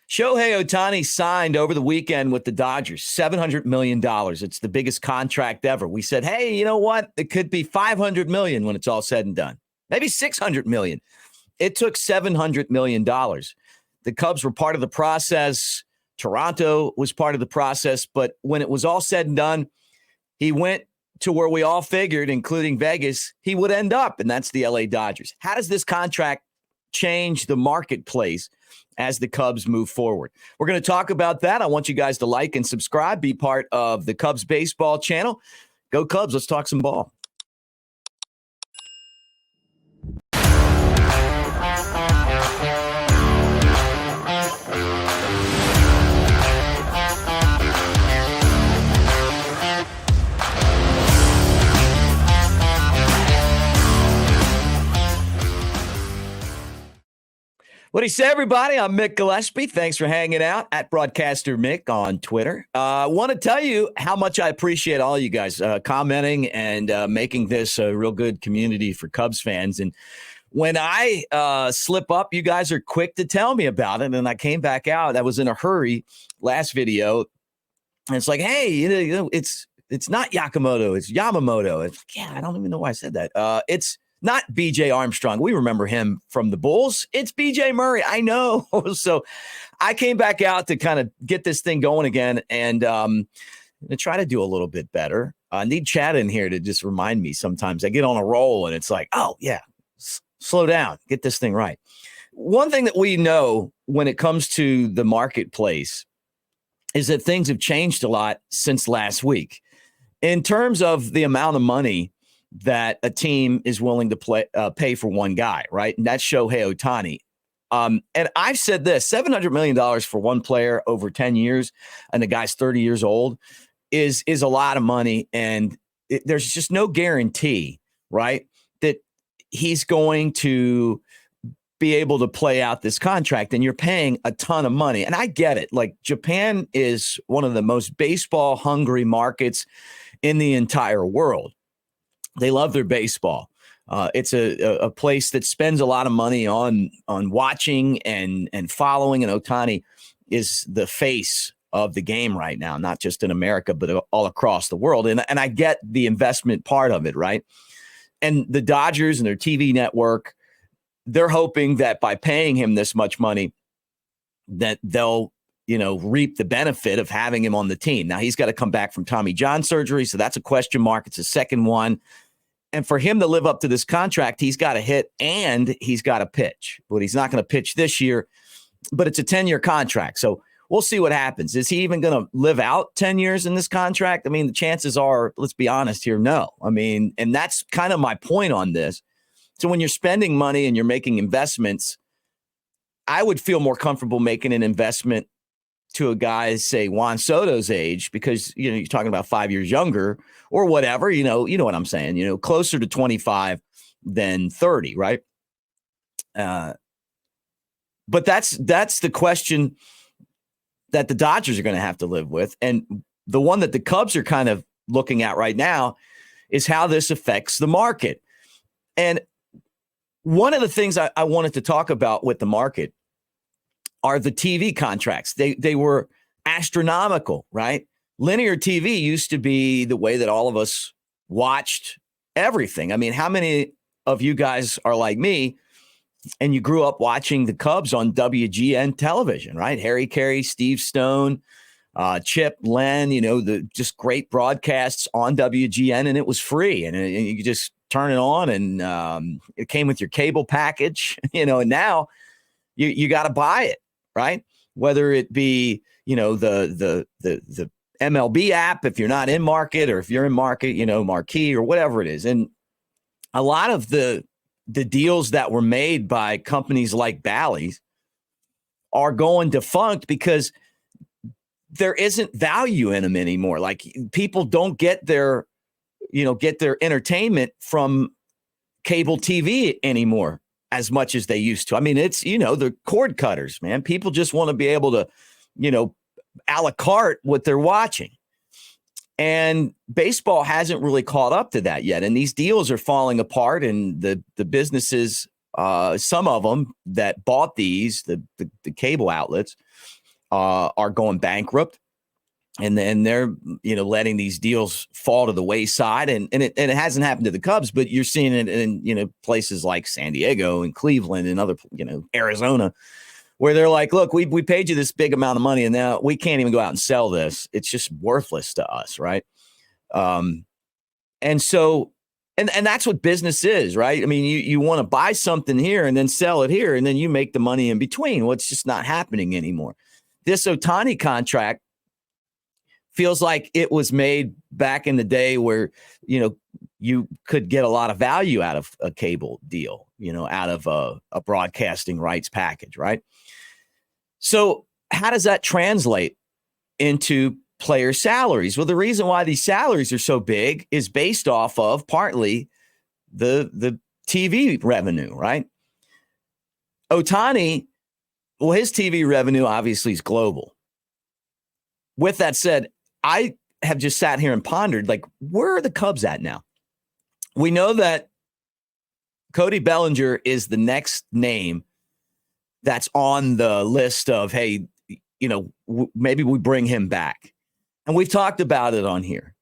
Shohei Ohtan signed over the weekend with the Dodgers, $700 million. It's the biggest contract ever. We said, hey, you know what? It could be $500 million when it's all said and done. Maybe $600 million. It took $700 million. The Cubs were part of the process. Toronto was part of the process. But when it was all said and done, he went to where we all figured, including Vegas, he would end up, and that's the LA Dodgers. How does this contract change the marketplace as the Cubs move forward? We're going to talk about that. I want you guys to like and subscribe, be part of the Cubs baseball channel. Go Cubs. Let's talk some ball. What do you say, everybody? I'm Mick Gillispie. Thanks for hanging out at Broadcaster Mick on Twitter. I want to tell you how much I appreciate all you guys commenting and making this a real good community for Cubs fans. And when I slip up, you guys are quick to tell me about it. And I came back out. I was in a hurry last video. And it's like, hey, it's not Yamamoto. It's Yamamoto. I don't even know why I said that. It's not B.J. Armstrong. We remember him from the Bulls. It's B.J. Murray. I know. So I came back out to kind of get this thing going again and to try to do a little bit better. I need Chad in here to just remind me sometimes. I get on a roll and it's like, oh, yeah, slow down. Get this thing right. One thing that we know when it comes to the marketplace is that things have changed a lot since last week. In terms of the amount of money that a team is willing to pay for one guy, right? And that's Shohei Ohtan. And I've said this, $700 million for one player over 10 years, and the guy's 30 years old, is a lot of money. And there's just no guarantee, right, that he's going to be able to play out this contract. And you're paying a ton of money. And I get it. Like, Japan is one of the most baseball-hungry markets in the entire world. They love their baseball. It's a place that spends a lot of money on watching and following. And Ohtan is the face of the game right now, not just in America, but all across the world. And I get the investment part of it, right? And the Dodgers and their TV network, they're hoping that by paying him this much money, that they'll reap the benefit of having him on the team. Now, he's got to come back from Tommy John surgery, so that's a question mark. It's a second one. And for him to live up to this contract, he's got to hit and he's got to pitch. But he's not going to pitch this year, but it's a 10-year contract. So we'll see what happens. Is he even going to live out 10 years in this contract? I mean, the chances are, let's be honest here, no. I mean, and that's kind of my point on this. So when you're spending money and you're making investments, I would feel more comfortable making an investment to a guy, say Juan Soto's age, because, you're talking about 5 years younger or whatever, you know what I'm saying, closer to 25 than 30. Right. But that's the question that the Dodgers are going to have to live with. And the one that the Cubs are kind of looking at right now is how this affects the market. And one of the things I wanted to talk about with the market are the TV contracts. They were astronomical, right? Linear TV used to be the way that all of us watched everything. I mean, how many of you guys are like me and you grew up watching the Cubs on WGN television, right? Harry Carey, Steve Stone, Chip, Len, the just great broadcasts on WGN, and it was free. And you could just turn it on and it came with your cable package, and now you got to buy it. Right. Whether it be, the MLB app, if you're not in market, or if you're in market, Marquee or whatever it is. And a lot of the deals that were made by companies like Bally's are going defunct because there isn't value in them anymore. Like, people don't get their entertainment from cable TV anymore as much as they used to. I mean, it's, the cord cutters, man. People just want to be able to, a la carte what they're watching. And baseball hasn't really caught up to that yet. And these deals are falling apart, and the businesses some of them that bought these, the cable outlets, are going bankrupt. And then they're, letting these deals fall to the wayside. And it hasn't happened to the Cubs, but you're seeing it in, places like San Diego and Cleveland and other, Arizona, where they're like, look, we paid you this big amount of money and now we can't even go out and sell this. It's just worthless to us. Right. And so, and that's what business is, right? I mean, you want to buy something here and then sell it here, and then you make the money in between. Well, it's just not happening anymore. This Ohtan contract feels like it was made back in the day where, you could get a lot of value out of a cable deal, out of a broadcasting rights package, right? So how does that translate into player salaries? Well, the reason why these salaries are so big is based off of partly the TV revenue, right? Ohtan, well, his TV revenue obviously is global. With that said, I have just sat here and pondered, like, where are the Cubs at now? We know that Cody Bellinger is the next name that's on the list of, hey, maybe we bring him back. And we've talked about it on here.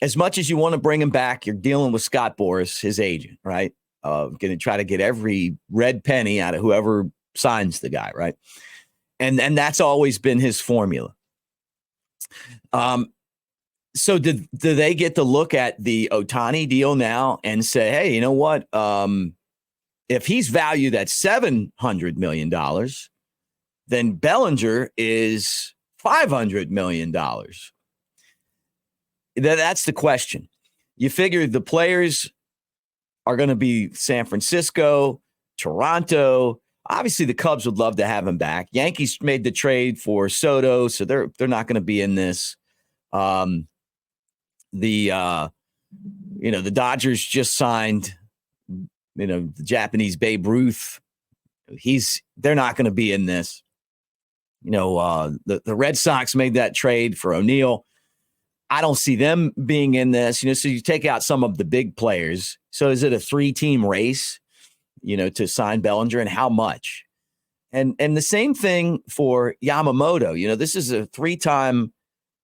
As much as you want to bring him back, you're dealing with Scott Boras, his agent, right? Going to try to get every red penny out of whoever signs the guy, right? And that's always been his formula. So do they get to look at the Ohtan deal now and say, hey, you know what? If he's valued at $700 million, then Bellinger is $500 million. That's the question. You figure the players are going to be San Francisco, Toronto. Obviously, the Cubs would love to have him back. Yankees made the trade for Soto, so they're not going to be in this. The Dodgers just signed, the Japanese Babe Ruth. They're not going to be in this. The Red Sox made that trade for O'Neill. I don't see them being in this. So you take out some of the big players. So is it a 3-team race? To sign Bellinger, and how much? And the same thing for Yamamoto. This is a 3-time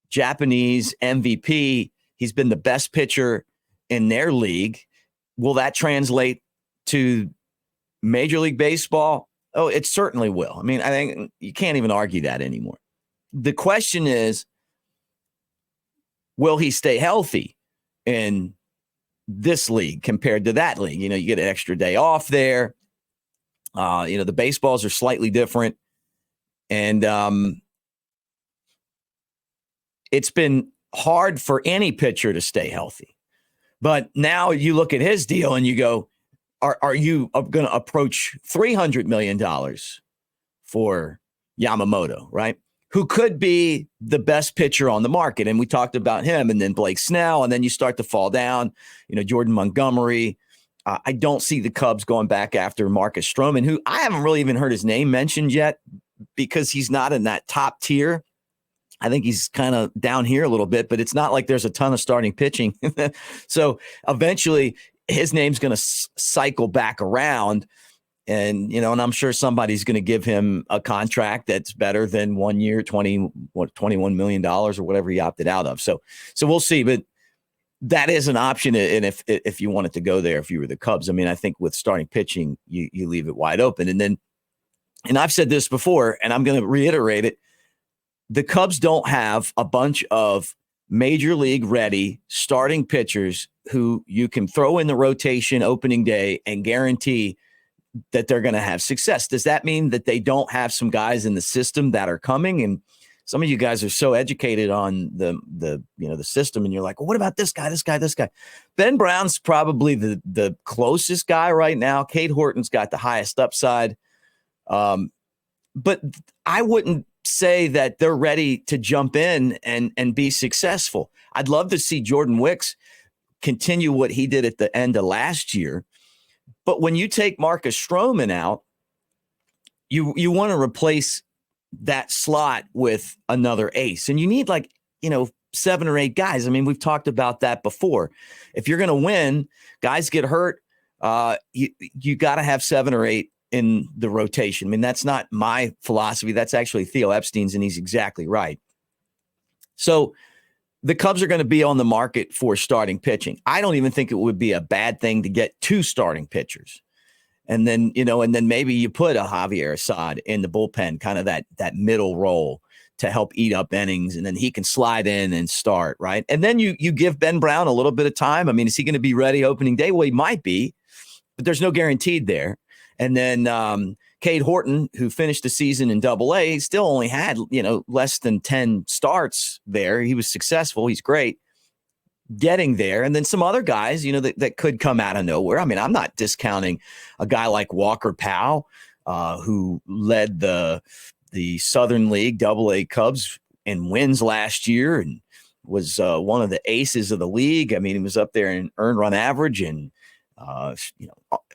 Japanese MVP. He's been the best pitcher in their league. Will that translate to Major League Baseball? Oh, it certainly will. I mean, I think you can't even argue that anymore. The question is, will he stay healthy in this league compared to that league? You get an extra day off there. The baseballs are slightly different. And it's been hard for any pitcher to stay healthy. But now you look at his deal and you go, are you going to approach $300 million for Yamamoto, right? Who could be the best pitcher on the market. And we talked about him, and then Blake Snell, and then you start to fall down, Jordan Montgomery. I don't see the Cubs going back after Marcus Stroman, who I haven't really even heard his name mentioned yet because he's not in that top tier. I think he's kind of down here a little bit, but it's not like there's a ton of starting pitching. So eventually his name's going to cycle back around. And, and I'm sure somebody's going to give him a contract that's better than 1 year, $21 million or whatever he opted out of. So we'll see. But that is an option. And if you wanted to go there, if you were the Cubs, I mean, I think with starting pitching, you leave it wide open. And I've said this before, and I'm going to reiterate it. The Cubs don't have a bunch of major league ready starting pitchers who you can throw in the rotation opening day and guarantee that they're going to have success. Does that mean that they don't have some guys in the system that are coming? And some of you guys are so educated on the system, and you're like, well, what about this guy? Ben Brown's probably the closest guy right now. Cade Horton's got the highest upside. But I wouldn't say that they're ready to jump in and be successful. I'd love to see Jordan Wicks continue what he did at the end of last year. But when you take Marcus Stroman out, you want to replace that slot with another ace. And you need 7 or 8 guys. I mean, we've talked about that before. If you're going to win, guys get hurt. you got to have 7 or 8 in the rotation. I mean, that's not my philosophy. That's actually Theo Epstein's, and he's exactly right. So the Cubs are going to be on the market for starting pitching. I don't even think it would be a bad thing to get 2 starting pitchers. And then, maybe you put a Javier Assad in the bullpen, kind of that middle role to help eat up innings, and then he can slide in and start, right? And then you give Ben Brown a little bit of time. I mean, is he going to be ready opening day? Well, he might be, but there's no guaranteed there. And then Cade Horton, who finished the season in Double-A, still only had, less than 10 starts there. He was successful. He's great getting there. And then some other guys, that could come out of nowhere. I mean, I'm not discounting a guy like Walker Powell, who led the Southern League Double-A Cubs in wins last year and was one of the aces of the league. I mean, he was up there in earned run average and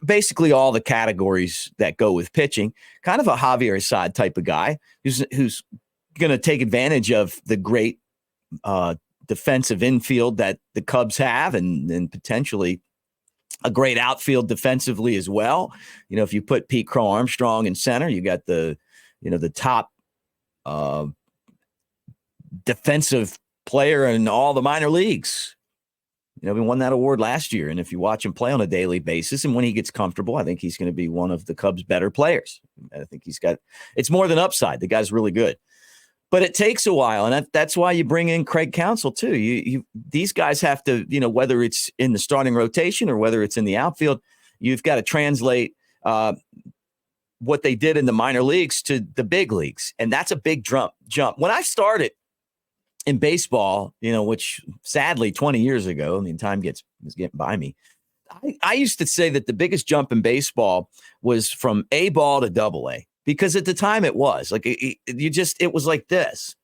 basically all the categories that go with pitching. Kind of a Javier Assad type of guy who's going to take advantage of the great defensive infield that the Cubs have, and potentially a great outfield defensively as well. If you put Pete Crow-Armstrong in center, you got the top defensive player in all the minor leagues. We won that award last year. And if you watch him play on a daily basis and when he gets comfortable, I think he's going to be one of the Cubs' better players. I think it's more than upside. The guy's really good. But it takes a while. And that's why you bring in Craig Counsell, too. These guys have to, whether it's in the starting rotation or whether it's in the outfield, you've got to translate what they did in the minor leagues to the big leagues. And that's a big jump. When I started in baseball, which sadly 20 years ago, I mean, time was getting by me. I used to say that the biggest jump in baseball was from A ball to Double-A, because at the time it was like it was like this.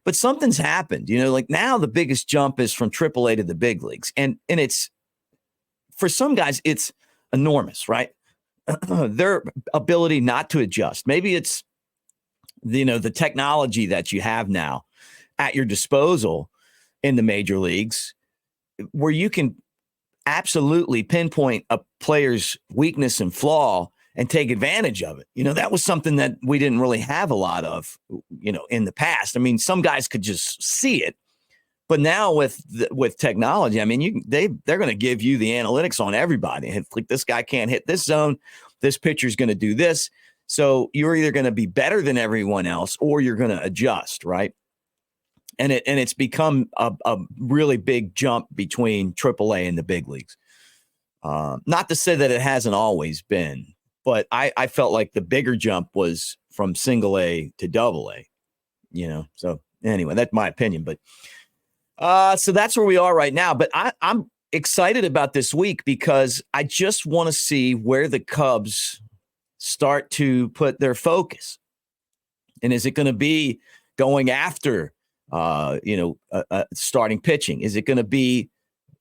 But something's happened, like now the biggest jump is from Triple-A to the big leagues, and it's, for some guys, it's enormous, right? Their ability not to adjust. Maybe it's the technology that you have now at your disposal in the major leagues, where you can absolutely pinpoint a player's weakness and flaw and take advantage of it. That was something that we didn't really have a lot of, in the past. I mean, some guys could just see it, but now with technology, I mean, they're going to give you the analytics on everybody. It's like, this guy can't hit this zone, this pitcher's going to do this. So you're either going to be better than everyone else or you're going to adjust, right? And it's become a really big jump between Triple-A and the big leagues. Not to say that it hasn't always been, but I felt like the bigger jump was from Single-A to Double-A. So anyway, that's my opinion. But so that's where we are right now. But I'm excited about this week because I just want to see where the Cubs start to put their focus. And is it going to be going after starting pitching? Is it going to be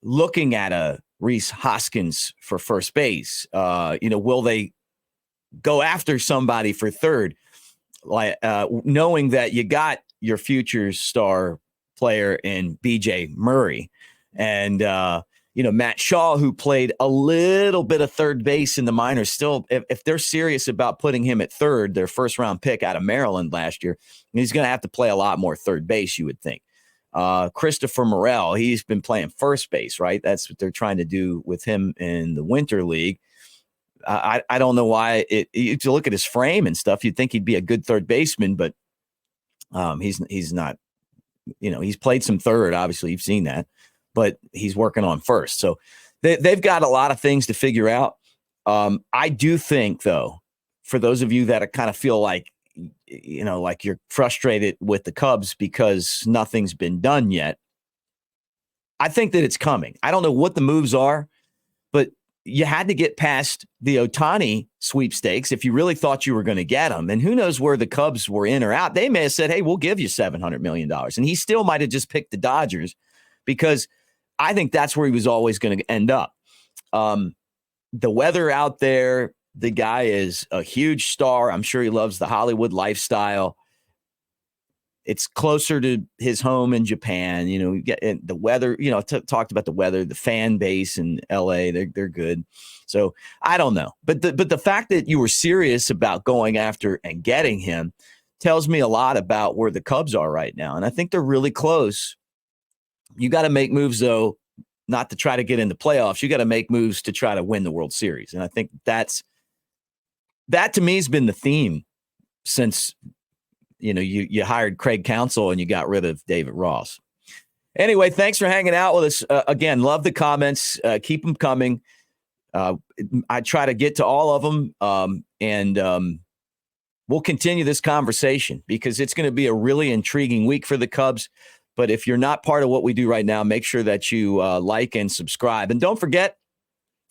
looking at a Rhys Hoskins for first base? Will they go after somebody for third? Like knowing that you got your future star player in BJ Murray and Matt Shaw, who played a little bit of third base in the minors. Still, if they're serious about putting him at third, their first round pick out of Maryland last year, he's going to have to play a lot more third base, you would think. Christopher Morel, he's been playing first base, right? That's what they're trying to do with him in the Winter League. I don't know why. If you look at his frame and stuff, you'd think he'd be a good third baseman, but he's not. He's played some third, obviously, you've seen that, but he's working on first. So they've got a lot of things to figure out. I do think, though, for those of you that kind of feel like, like you're frustrated with the Cubs because nothing's been done yet, I think that it's coming. I don't know what the moves are, but you had to get past the Ohtani sweepstakes if you really thought you were going to get him. And who knows where the Cubs were in or out. They may have said, hey, we'll give you $700 million. And he still might have just picked the Dodgers because I think that's where he was always going to end up. The weather out there, the guy is a huge star. I'm sure he loves the Hollywood lifestyle. It's closer to his home in Japan. You get the weather. Talked about the weather, the fan base in LA. They're good. So I don't know, but the fact that you were serious about going after and getting him tells me a lot about where the Cubs are right now, and I think they're really close. You got to make moves though, not to try to get in the playoffs. You got to make moves to try to win the World Series, and I think that to me has been the theme since. You hired Craig Counsell and you got rid of David Ross. Anyway, thanks for hanging out with us. Again, love the comments. Keep them coming. I try to get to all of them, and we'll continue this conversation because it's going to be a really intriguing week for the Cubs. But if you're not part of what we do right now, make sure that you like and subscribe. And don't forget,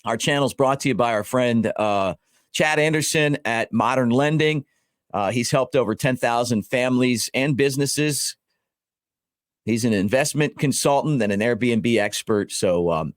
our channel is brought to you by our friend Chad Anderson at Modern Lending. He's helped over 10,000 families and businesses. He's an investment consultant and an Airbnb expert. So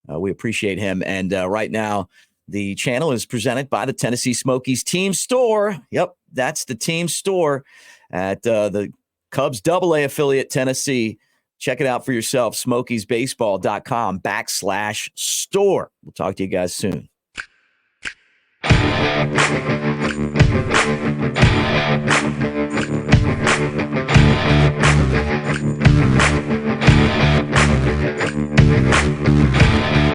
we appreciate him. And right now, the channel is presented by the Tennessee Smokies Team Store. Yep, that's the Team Store at the Cubs AA affiliate, Tennessee. Check it out for yourself, smokiesbaseball.com/store. We'll talk to you guys soon.